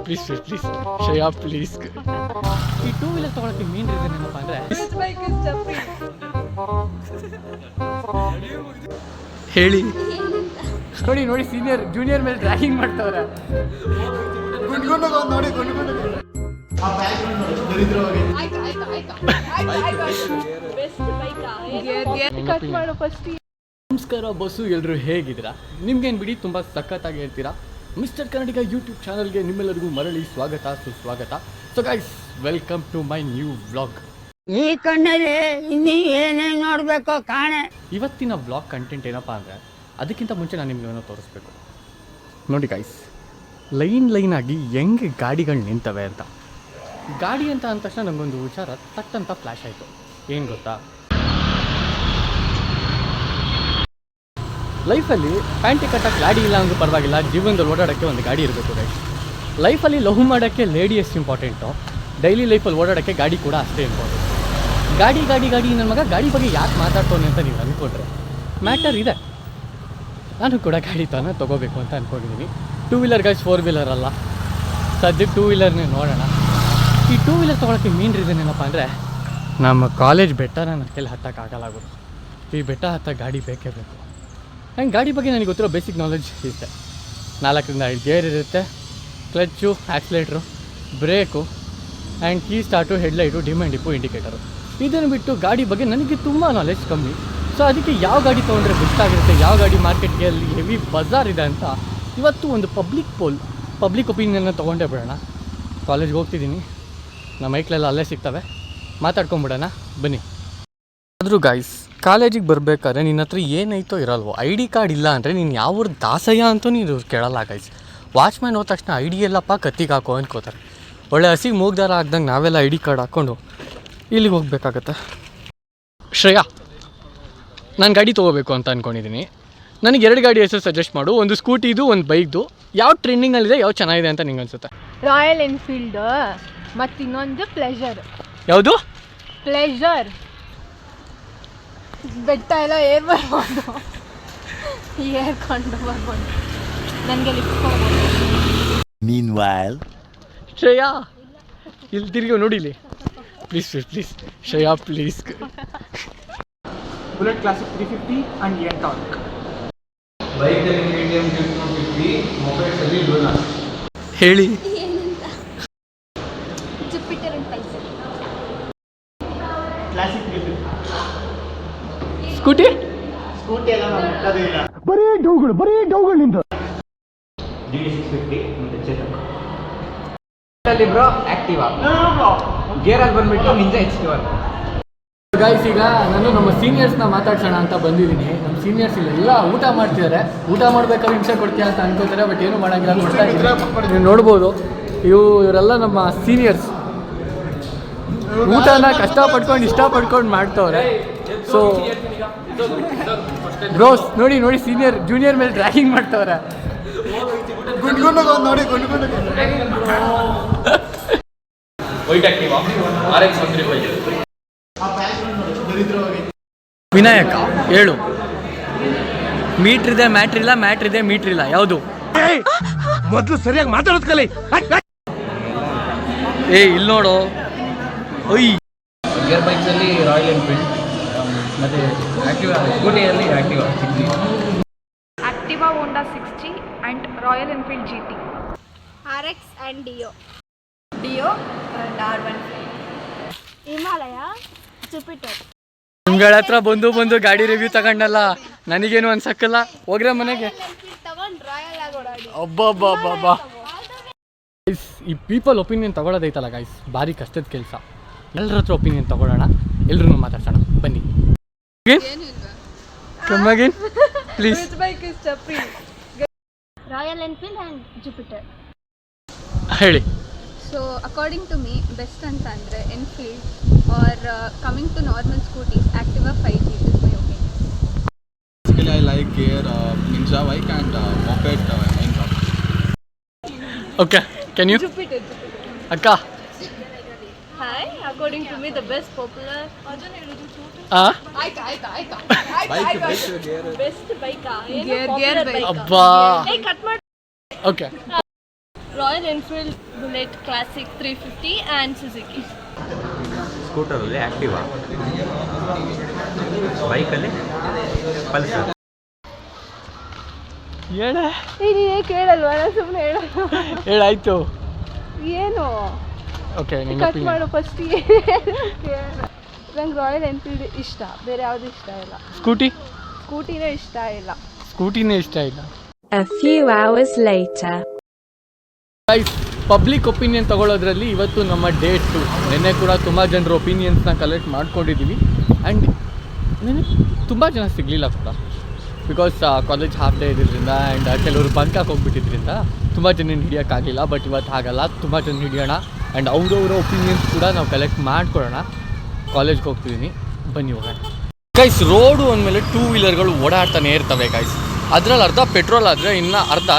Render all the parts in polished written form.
Please Shreya please. ಈ two wheeler ತೊಗೊಳಕ್ಕೆ main reason ಏನಪ್ಪ ಅಂದರೆ ಹೇಳಿ ನೋಡಿ ಸೀನಿಯರ್ ಜೂನಿಯರ್ ಮೇಲೆ ಡ್ರ್ಯಾಗಿಂಗ್ ಮಾಡ್ತಾವ್ರೆ. ನಮಸ್ಕಾರ ಬಸ್ಸು, ಎಲ್ಲರೂ ಹೇಗಿದ್ದೀರಾ? ನಿಮ್ಗೇನು ಬಿಡಿ ತುಂಬ ಸಖತ್ತಾಗಿ ಹೇಳ್ತೀರಾ. ಮಿಸ್ಟರ್ ಕನ್ನಡಿಗ ಯೂಟ್ಯೂಬ್ ಚಾನಲ್ಗೆ ನಿಮ್ಮೆಲ್ಲರಿಗೂ ಮರಳಿ ಸ್ವಾಗತ ಸುಸ್ವಾಗತ. So guys, welcome to my new vlog. ಈ ಕಣ್ಣಲ್ಲಿ ಇನ್ನೀ ಏನೇನು ನೋಡಬೇಕು ಕಾಣೆ. ಇವತ್ತಿನ ವ್ಲಾಗ್ ಕಂಟೆಂಟ್ ಏನಪ್ಪ ಅಂದರೆ, ಅದಕ್ಕಿಂತ ಮುಂಚೆ ನಾನು ನಿಮ್ಗೆ ಏನೋ ತೋರಿಸ್ಬೇಕು. ನೋಡಿ ಗೈಸ್, ಲೈನಾಗಿ ಹೆಂಗೆ ಗಾಡಿಗಳು ನಿಂತವೆ ಅಂತ. ಗಾಡಿ ಅಂತ ಅಂದ ತಕ್ಷಣ ನನಗೊಂದು ವಿಚಾರ ತಟ್ಟಂತ ಫ್ಲ್ಯಾಶ್ ಆಯಿತು. ಏನು ಗೊತ್ತಾ, ಲೈಫಲ್ಲಿ ಪ್ಯಾಂಟಿ ಕಟ್ಟಕ್ಕೆ ಗಾಡಿ ಇಲ್ಲ ಅಂದ್ರೂ ಪರವಾಗಿಲ್ಲ, ಜೀವನದಲ್ಲಿ ಓಡಾಡೋಕ್ಕೆ ಒಂದು ಗಾಡಿ ಇರಬೇಕು ಗೈಸ್. ಲೈಫಲ್ಲಿ ಲವ್ ಮಾಡೋಕ್ಕೆ ಲೇಡಿ ಎಷ್ಟು ಇಂಪಾರ್ಟೆಂಟು, ಡೈಲಿ ಲೈಫಲ್ಲಿ ಓಡಾಡೋಕ್ಕೆ ಗಾಡಿ ಕೂಡ ಅಷ್ಟೇ ಇಂಪಾರ್ಟೆಂಟ್. ಗಾಡಿ ನನ್ನ ಮಗ ಗಾಡಿ ಬಗ್ಗೆ ಯಾಕೆ ಮಾತಾಡ್ತೋನೆ ಅಂತ ನೀವು ಅಂದ್ಕೊಂಡ್ರೆ ಮ್ಯಾಟರ್ ಇದೆ. ನಾನು ಕೂಡ ಗಾಡಿ ತಾನೇ ತೊಗೋಬೇಕು ಅಂತ ಅಂದ್ಕೊಂಡಿದ್ದೀನಿ. Two wheeler guys, four wheeler ಅಲ್ಲ. ಸದ್ಯಕ್ಕೆ ಟೂ ವೀಲರ್ನೇ ನೋಡೋಣ. ಈ ಟೂ ವೀಲರ್ ತೊಗೊಳಕ್ಕೆ ಮೇನ್ ರೀಸನ್ ಏನಪ್ಪ ಅಂದರೆ, ನಮ್ಮ ಕಾಲೇಜ್ ಬೆಟ್ಟನ ನನ್ನ ಕೈಲಿ ಹತ್ತಕ್ಕಾಗಲಾಗೋದು. ಈ ಬೆಟ್ಟ ಹತ್ತಕ್ಕೆ ಗಾಡಿ ಬೇಕೇ ಬೇಕು. ಆ್ಯಂಡ್ ಗಾಡಿ ಬಗ್ಗೆ ನನಗೆ ಗೊತ್ತಿರೋ ಬೇಸಿಕ್ ನಾಲೆಡ್ಜ್ ಇರುತ್ತೆ. 4ರಿಂದ 5 ಗೇರ್ ಇರುತ್ತೆ, clutch, accelerator, brake and key start, headlight, dim and dipper, indicator. ಇದನ್ನು ಬಿಟ್ಟು ಗಾಡಿ ಬಗ್ಗೆ ನನಗೆ ತುಂಬ ನಾಲೆಡ್ಜ್ ಕಮ್ಮಿ. ಸೊ ಅದಕ್ಕೆ ಯಾವ ಗಾಡಿ ತೊಗೊಂಡ್ರೆ ಬೆಸ್ಟ್ ಆಗಿರುತ್ತೆ, ಯಾವ ಗಾಡಿ ಮಾರ್ಕೆಟ್ಗೆ ಅಲ್ಲಿ ಹೆವಿ ಬಜಾರ್ ಇದೆ ಅಂತ ಇವತ್ತು ಒಂದು ಪಬ್ಲಿಕ್ ಒಪಿನಿಯನ್ನ ತೊಗೊಂಡೇ ಬಿಡೋಣ. ಕಾಲೇಜ್ಗೆ ಹೋಗ್ತಿದ್ದೀನಿ, ನಮ್ಮ ಮೈಕ್ಲೆಲ್ಲ ಅಲ್ಲೇ ಸಿಗ್ತವೆ, ಮಾತಾಡ್ಕೊಂಬಿಡೋಣ ಬನ್ನಿ. ಆದರೂ ಗಾಯ್ಸ್, ಕಾಲೇಜಿಗೆ ಬರಬೇಕಾದ್ರೆ ನಿನ್ನ ಹತ್ರ ಏನೈತೋ ಇರಲ್ವೋ, ID ಕಾರ್ಡ್ ಇಲ್ಲ ಅಂದರೆ ನೀನು ಯಾವ ಊರು ದಾಸಯ್ಯ ಅಂತೂ ನೀನು ಕೇಳಲ್ಲ ಗೈಸ್. ವಾಚ್ಮ್ಯಾನ್ ಹೋದ ತಕ್ಷಣ ID ಎಲ್ಲಪ್ಪ ಕತ್ತಿಗೆ ಹಾಕೋ ಅಂದ್ಕೋತಾರೆ. ಒಳ್ಳೆ ಹಸಿಗೆ ಮೂಗ್ದಾರ ಹಾಕ್ದಂಗೆ ನಾವೆಲ್ಲ ID ಕಾರ್ಡ್ ಹಾಕ್ಕೊಂಡು ಇಲ್ಲಿಗೆ ಹೋಗ್ಬೇಕಾಗತ್ತೆ. ಶ್ರೇಯಾ, ನಾನು ಗಾಡಿ ತೊಗೋಬೇಕು ಅಂತ ಅಂದ್ಕೊಂಡಿದ್ದೀನಿ. ನನಗೆ 2 ಗಾಡಿ ಹೆಸರು ಸಜೆಸ್ಟ್ ಮಾಡು. ಒಂದು ಸ್ಕೂಟಿದು, ಒಂದು ಬೈಕ್ದು. ಯಾವ ಟ್ರೆಂಡಿಂಗಲ್ಲಿದೆ, ಯಾವ ಚೆನ್ನಾಗಿದೆ ಅಂತ ನಿಂಗೆ ಅನ್ಸುತ್ತೆ? ರಾಯಲ್ ಎನ್ಫೀಲ್ಡ್ ಮತ್ತು ಇನ್ನೊಂದು ಪ್ಲೆಜರ್. ಯಾವುದು? ಪ್ಲೆಜರ್. ಬೆಟ್ಟ ಎಲ್ಲ ಏರ್ ಬರ್ಬೋದು, ಏರ್ಕೊಂಡು ಬರ್ಬೋದು, ನನಗೆ Meanwhile, ಶ್ರೇಯಾ ಇಲ್ಲಿ ತಿರುಗಿ ನೋಡಿಲಿ please Shreya please. Bullet classic 350 and Ntorq. ಬೈಕಲ್ಲಿ KTM 250, ಮೊಬೈಲ್ಸಲ್ಲಿ ಲೂನಾ. ಹೇಳಿ. Jupiter and Pulsar. Classic 350. Scooty ಎಲ್ಲ ನಾವು ಮುಟ್ಟೋದಿಲ್ಲ, ಬರೀ ಡೌಗಳು ನಿಂತು. GD 650 ಮತ್ತು ಚೇತಕ್. ಅಲ್ಲಿ ಬ್ರೋ ಆಕ್ಟಿವಾ, ಗೇರಲ್ಲಿ ಬಂದ್ಬಿಟ್ಟು ನಿಂಜಾ HT1. ಗೈಸ್, ಈಗ ನಾನು ನಮ್ಮ ಸೀನಿಯರ್ಸ್ನ ಮಾತಾಡ್ಸೋಣ ಅಂತ ಬಂದಿದ್ದೀನಿ. ನಮ್ಮ ಸೀನಿಯರ್ಸ್ ಇಲ್ಲೆಲ್ಲ ಊಟ ಮಾಡ್ತಿದ್ದಾರೆ. ಊಟ ಮಾಡ್ಬೇಕಾದ್ರೆ ಹಿಂಸೆ ಕೊಡ್ತೀಯ ಅಂತ ಅನ್ಕೋತಾರೆ, ಬಟ್ ಏನು ಮಾಡೋಂಗಿಲ್ಲ, ಕೊಡ್ತಾ ಇದ್ದೀನಿ. ನೀವು ನೋಡ್ಬೋದು, ಇವರೆಲ್ಲ ನಮ್ಮ ಸೀನಿಯರ್ಸ್ ಊಟನ ಇಷ್ಟಪಡ್ಕೊಂಡು ಮಾಡ್ತವ್ರೆ. ಸೊ ಬ್ರೋಸ್ ನೋಡಿ ಸೀನಿಯರ್ ಜೂನಿಯರ್ ಮೇಲೆ ಡ್ರ್ಯಾಗಿಂಗ್ ಮಾಡ್ತವ್ರೆ. ವಿನಾಯಕ ಹೇಳು, ಮೀಟ್ರ್ ಇದೆ ಮ್ಯಾಟ್ರ್ ಇಲ್ಲ, ಮ್ಯಾಟ್ರ್ ಇದೆ ಮೀಟ್ರ್ ಇಲ್ಲ, ಯಾವುದು? ಮೊದಲು ಸರಿಯಾಗಿ ಮಾತಾಡೋದು ಕಲಿ. ಇಲ್ಲಿ ನೋಡು, ಒಯ್ ಗೇರ್ ಬೈಕ್ಸಲ್ಲಿ ರಾಯಲ್ ಎನ್ಫೀಲ್ಡ್ ಮತ್ತು ಆ್ಯಕ್ಟಿವಾ, ಸ್ಕೂಟಿಯಲ್ಲಿ Activa Honda 60 and Royal Enfield GT. RX and Dio and R15. Himalaya, Jupiter. ನಿಮ್ಗಳ ಹತ್ರ ಬಂದು ಗಾಡಿ ರಿವ್ಯೂ ತಗೊಂಡಲ್ಲ, ನನಗೇನು ಅನ್ಸಕ್ಕಲ್ಲ. ಹೋಗ್ರೆ ಮನೆಗೆ. ಅಬ್ಬಬ್ಬಬ್ಬಬ್ಬ. ಈ ಪೀಪಲ್ ಒಪಿನಿಯನ್ ತಗೊಳ್ಳೋದೈತಲ್ಲ ಗೈಸ್, ಭಾರಿ ಕಷ್ಟದ ಕೆಲಸ. ಎಲ್ಲರ ಹತ್ರ ಒಪಿನಿಯನ್ ತಗೊಳ್ಳೋಣ, ಎಲ್ಲರೂ ಮಾತಾಡ್ಸೋಣ ಬನ್ನಿ. Please. Royal Enfield and Jupiter. ಹೇಳಿ. So according to me best ಅಂತ ಅಂದರೆ Enfield are coming to normal scooties Activa 5G is my opinion. Basically I like gear, Ninja bike and moped Mahindra. Okay, can you? Jupiter. ಅಕ್ಕ. Hi, according to me the best popular. Best bike. Gear bike. ಅಬ್ಬಾ. Hey, cut ಮಾಡಿ. Okay. Royal Enfield Bullet Classic 350 and Suzuki. ಸ್ಕೂಟರಲ್ಲಿ Activa, ಬೈಕಲ್ಲಿ Pulsar. ಹೇಳ ನೀನು ಕೇಳಲ್ವಾ, ನಾನು ಸುಮ್ಮನೆ ಹೇಳಾಯ್ತು. ಏನು okay cut ಮಾಡು ಫಸ್ಟ್. ನಂಗೆ ರಾಯಲ್ ಎನ್ಫೀಲ್ಡ್ ಇಷ್ಟ, ಬೇರೆ ಯಾವುದು ಇಷ್ಟ ಇಲ್ಲ. ಸ್ಕೂಟಿನೇ ಇಷ್ಟ ಇಲ್ಲ. ಸ್ಕೂಟಿನೇ ಇಷ್ಟ ಇಲ್ಲ. A few hours later. Guys, public opinion ತಗೊಳ್ಳೋದ್ರಲ್ಲಿ ಇವತ್ತು ನಮ್ಮ ಡೇ 2. ನಿನ್ನೆ ಕೂಡ ತುಂಬ ಜನರ ಒಪಿನಿಯನ್ಸ್ನ ಕಲೆಕ್ಟ್ ಮಾಡ್ಕೊಂಡಿದ್ದೀವಿ. ಆ್ಯಂಡ್ ನಿನ್ನೆ ತುಂಬ ಜನ ಸಿಗಲಿಲ್ಲ ಕೂಡ, ಬಿಕಾಸ್ ಕಾಲೇಜ್ ಹಾಫ್ ಡೇ ಇದ್ದಿದ್ದರಿಂದ ಆ್ಯಂಡ್ ಕೆಲವರು ಬಂಕಾಗಿ ಹೋಗ್ಬಿಟ್ಟಿದ್ರಿಂದ ತುಂಬ ಜನ ಹಿಡಿಯೋಕ್ಕಾಗಲಿಲ್ಲ. ಬಟ್ ಇವತ್ತು ಹಾಗಲ್ಲ, ತುಂಬ ಜನ ಹಿಡಿಯೋಣ ಆ್ಯಂಡ್ ಅವರವರ ಒಪಿನಿಯನ್ಸ್ ಕೂಡ ನಾವು ಕಲೆಕ್ಟ್ ಮಾಡ್ಕೊಳ್ಳೋಣ. ಕಾಲೇಜ್ಗೆ ಹೋಗ್ತಿದ್ದೀನಿ, ಬನ್ನಿ ಹೋಗೋಣ. ಗೈಸ್, ರೋಡು ಅಂದಮೇಲೆ 2 ವೀಲರ್ಗಳು ಓಡಾಡ್ತಾನೆ ಇರ್ತವೆ ಗೈಸ್. ಅದರಲ್ಲಿ ಅರ್ಧ ಪೆಟ್ರೋಲ್ ಆದರೆ ಇನ್ನು ಅರ್ಧ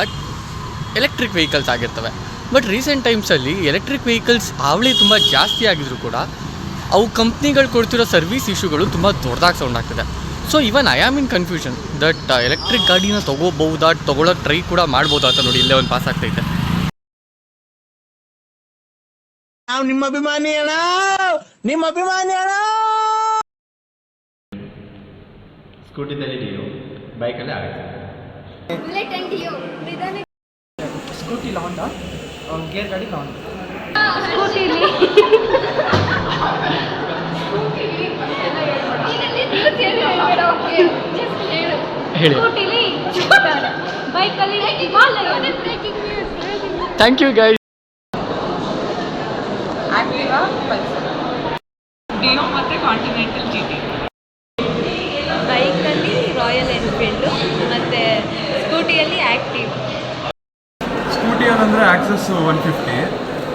ಎಲೆಕ್ಟ್ರಿಕ್ ವೆಹಿಕಲ್ಸ್ ಆಗಿರ್ತವೆ. ಬಟ್ ರೀಸೆಂಟ್ ಟೈಮ್ಸಲ್ಲಿ ಎಲೆಕ್ಟ್ರಿಕ್ ವೆಹಿಕಲ್ಸ್ ಹಾವಳಿ ತುಂಬ ಜಾಸ್ತಿ ಆಗಿದ್ರು ಕೂಡ ಅವು ಕಂಪ್ನಿಗಳು ಕೊಡ್ತಿರೋ ಸರ್ವಿಸ್ ಇಶ್ಯೂಗಳು ತುಂಬ ದೊಡ್ಡದಾಗಿ ಸೌಂಡ್ ಆಗ್ತಿದೆ. So even I am in confusion that electric ಗಾಡಿನ ತೊಗೋಬೋದಾ, ತೊಗೊಳೋಕ್ಕೆ ಟ್ರೈ ಕೂಡ ಮಾಡ್ಬೋದಾ ಅಂತ. ನೋಡಿ, ಇಲ್ಲೇ ಒಂದು ಪಾಸ್ ಆಗ್ತೈತೆ. ನಾವು ನಿಮ್ಮ ಅಭಿಮಾನಿ ಅಣ್ಣ, ನಿಮ್ಮ ಅಭಿಮಾನಿ ಅಣ್ಣ. ಸ್ಕೂಟಿದಲ್ಲಿ ಡಿಯೋ, ಬೈಕಲ್ಲಿ ಆಗುತ್ತೆ. Bullet and Dio. ಸ್ಕೂಟಿ ಲಾಂಡ, ಗೇರ್ ಗಾಡಿ ಲಾಂಡ. ಹೇಳಿ. ಬೈಕಲ್ಲಿ thank you guys. Activa, Pulsar, Dio ಮತ್ತು ಕಾಂಟಿನೆಂಟಲ್ GT. ಬೈಕಲ್ಲಿ ರಾಯಲ್ ಎನ್ಫೀಲ್ಡು ಮತ್ತು ಸ್ಕೂಟಿಯಲ್ಲಿ ಆ್ಯಕ್ಟಿವ್. ಸ್ಕೂಟಿಯಲ್ಲಿ ಅಂದರೆ ಆಕ್ಸಸ್ 150,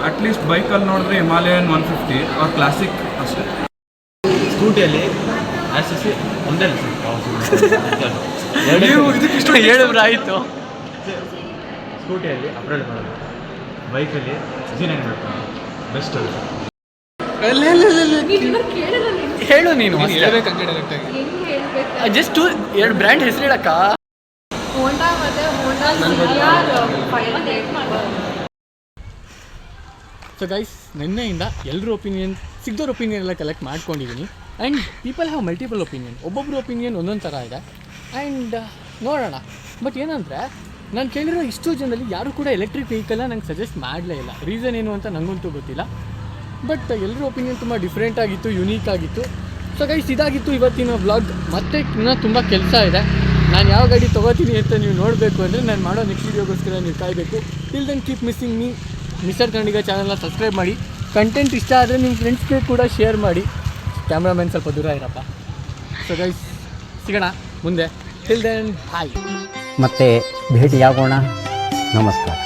ಅಟ್ಲೀಸ್ಟ್ ಬೈಕಲ್ಲಿ ನೋಡಿದ್ರೆ ಹಿಮಾಲಯನ್ 150 ಆರ್ ಕ್ಲಾಸಿಕ್ ಅಷ್ಟೇ. ಸ್ಕೂಟಿಯಲ್ಲಿ ಆಕ್ಸಸ್ ಒಂದೇ ಹೇಳಿದ್ರೆ ಆಯಿತು. ಸ್ಕೂಟಿಯಲ್ಲಿ ಅಪ್ರೈಡ್ ಮಾಡೋದು, ಬೈಕಲ್ಲಿ G9 ಮಾಡ್ತಾರೆ ಬೆಸ್ಟ್. ಹೇಳು ನೀನು. ಹೇಳಬೇಕಂಗೆ ಡೈರೆಕ್ಟಾಗಿ. ಜಸ್ಟ್ 2 ಬ್ರ್ಯಾಂಡ್ ಹೆಸರು ಹೇಳಕ್ಕ. ಹೋಂಡಾ ಮತ್ತು ಹೋಂಡಾ CR 500. ಸೊ ಗೈಸ್, ನಿನ್ನೆಯಿಂದ ಎಲ್ಲರ ಒಪಿನಿಯನ್, ಸಿಗ್ದೋರ್ ಒಪಿನಿಯನ್ ಎಲ್ಲ ಕಲೆಕ್ಟ್ ಮಾಡ್ಕೊಂಡಿದ್ದೀನಿ. And people have multiple opinion. ಒಬ್ಬೊಬ್ಬರು ಒಪಿನಿಯನ್ ಒಂದೊಂದು ಥರ ಇದೆ. ಆ್ಯಂಡ್ ನೋಡೋಣ. ಬಟ್ ಏನಂದರೆ, ನಾನು ಕೇಳಿರೋ ಇಷ್ಟು ಜನರಲ್ಲಿ ಯಾರೂ ಕೂಡ ಎಲೆಕ್ಟ್ರಿಕ್ ವೆಹಿಕಲ್ನ ನಂಗೆ ಸಜೆಸ್ಟ್ ಮಾಡಲೇ ಇಲ್ಲ. ರೀಸನ್ ಏನು ಅಂತ ನನಗಂತೂ ಗೊತ್ತಿಲ್ಲ. ಬಟ್ ಎಲ್ಲರ ಒಪಿನಿಯನ್ ತುಂಬ ಡಿಫ್ರೆಂಟ್ ಆಗಿತ್ತು, ಯುನೀಕ್ ಆಗಿತ್ತು. ಸೊ ಗೈಸ್, ಇದಾಗಿತ್ತು ಇವತ್ತಿನ ವ್ಲಾಗ್. ಮತ್ತೆ ಇನ್ನೂ ತುಂಬ ಕೆಲಸ ಇದೆ. ನಾನು ಯಾವ ಗಾಡಿ ತೊಗೋತೀನಿ ಅಂತ ನೀವು ನೋಡಬೇಕು ಅಂದರೆ ನಾನು ಮಾಡೋ ನೆಕ್ಸ್ಟ್ ವೀಡಿಯೋಗೋಸ್ಕರ ನೀವು ಕಾಯಬೇಕು. Till then keep missing me. Mister Kannadiga ಚಾನಲ್ನ ಸಬ್ಸ್ಕ್ರೈಬ್ ಮಾಡಿ. ಕಂಟೆಂಟ್ ಇಷ್ಟ ಆದರೆ ನಿಮ್ಮ ಫ್ರೆಂಡ್ಸ್ಗೆ ಕೂಡ ಶೇರ್ ಮಾಡಿ. ಕ್ಯಾಮ್ರಾಮನ್ ಸ್ವಲ್ಪ ದೂರ ಇರಪ್ಪ. ಸೊ ಗೈಸ್, ಸಿಗೋಣ ಮುಂದೆ. Till then bye. ಮತ್ತೆ ಭೇಟಿಯಾಗೋಣ. ನಮಸ್ಕಾರ.